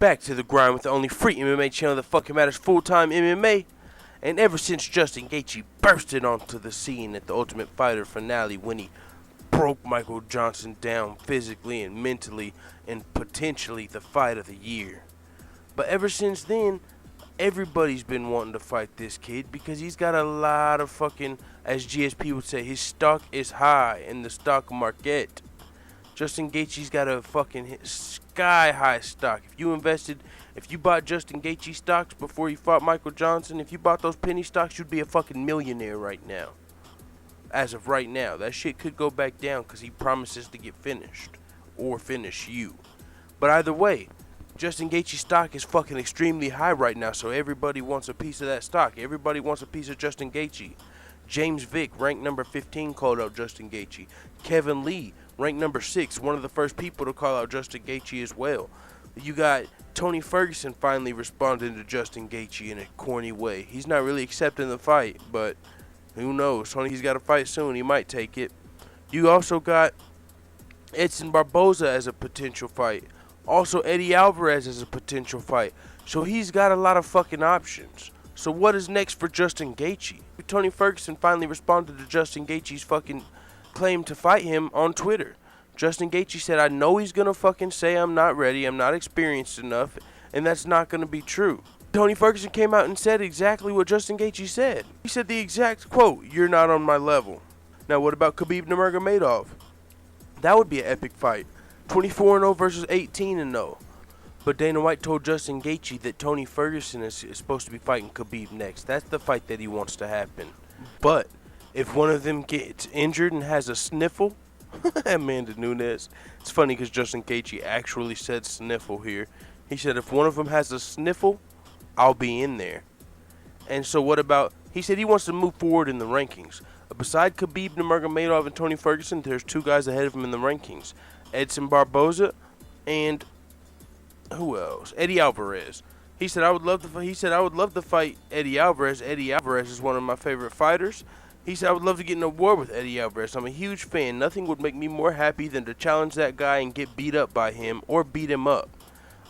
back to the grind with the only free MMA channel that fucking matters, full-time MMA. And ever since Justin Gaethje bursted onto the scene at the Ultimate Fighter finale when he broke Michael Johnson down physically and mentally in potentially the fight of the year. But ever since then, everybody's been wanting to fight this kid because he's got a lot of fucking, as GSP would say, his stock is high in the stock market. Justin Gaethje's got a fucking sky-high stock. If you bought Justin Gaethje stocks before you fought Michael Johnson, if you bought those penny stocks, you'd be a fucking millionaire right now. As of right now, that shit could go back down because he promises to get finished or finish you. But either way, Justin Gaethje's stock is fucking extremely high right now, so everybody wants a piece of that stock. Everybody wants a piece of Justin Gaethje. James Vick, ranked number 15, called out Justin Gaethje. Kevin Lee, ranked number 6, one of the first people to call out Justin Gaethje as well. You got Tony Ferguson finally responding to Justin Gaethje in a corny way. He's not really accepting the fight, but who knows? He's got a fight soon. He might take it. You also got Edson Barboza as a potential fight. Also, Eddie Alvarez as a potential fight. So he's got a lot of fucking options. So what is next for Justin Gaethje? Tony Ferguson finally responded to Justin Gaethje's fucking claim to fight him on Twitter. Justin Gaethje said, I know he's going to fucking say I'm not ready, I'm not experienced enough, and that's not going to be true. Tony Ferguson came out and said exactly what Justin Gaethje said. He said the exact quote, "You're not on my level." Now what about Khabib Nurmagomedov? That would be an epic fight. 24-0 versus 18-0. But Dana White told Justin Gaethje that Tony Ferguson is supposed to be fighting Khabib next. That's the fight that he wants to happen. But if one of them gets injured and has a sniffle, Amanda Nunes. It's funny because Justin Gaethje actually said sniffle here. He said if one of them has a sniffle, I'll be in there. And so what about, he said he wants to move forward in the rankings. Beside Khabib Nurmagomedov and Tony Ferguson, there's 2 guys ahead of him in the rankings. Edson Barboza and who else? Eddie Alvarez. He said I would love to fight Eddie Alvarez. Eddie Alvarez is one of my favorite fighters. He said I would love to get in a war with Eddie Alvarez. I'm a huge fan. Nothing would make me more happy than to challenge that guy and get beat up by him or beat him up.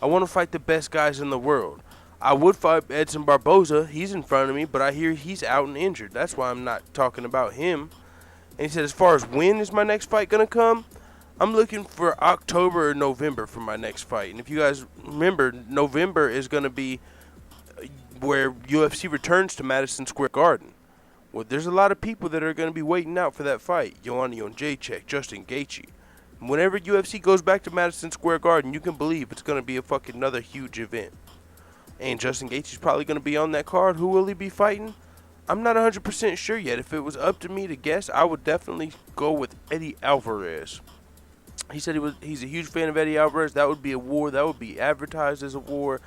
I want to fight the best guys in the world. I would fight Edson Barboza. He's in front of me, but I hear he's out and injured. That's why I'm not talking about him. And he said as far as when is my next fight going to come, I'm looking for October or November for my next fight. And if you guys remember, November is going to be where UFC returns to Madison Square Garden. Well, there's a lot of people that are going to be waiting out for that fight. Joanna Jędrzejczyk, Justin Gaethje. Whenever UFC goes back to Madison Square Garden, you can believe it's going to be a fucking another huge event. And Justin Gaethje's probably going to be on that card. Who will he be fighting? I'm not 100% sure yet. If it was up to me to guess, I would definitely go with Eddie Alvarez. He said he's a huge fan of Eddie Alvarez. That would be a war. That would be advertised as a war.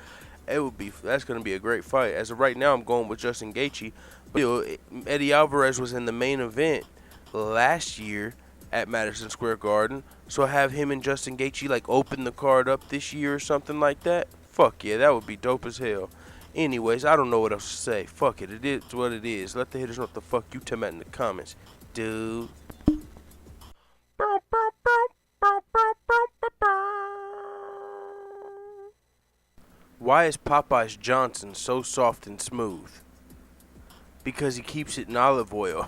That's going to be a great fight. As of right now, I'm going with Justin Gaethje. But Eddie Alvarez was in the main event last year at Madison Square Garden. So have him and Justin Gaethje like open the card up this year or something like that. Fuck yeah, that would be dope as hell. Anyways, I don't know what else to say. Fuck it, it is what it is. Let the haters know what the fuck you tell me in the comments, dude. Why is Popeye's Johnson so soft and smooth? Because he keeps it in olive oil.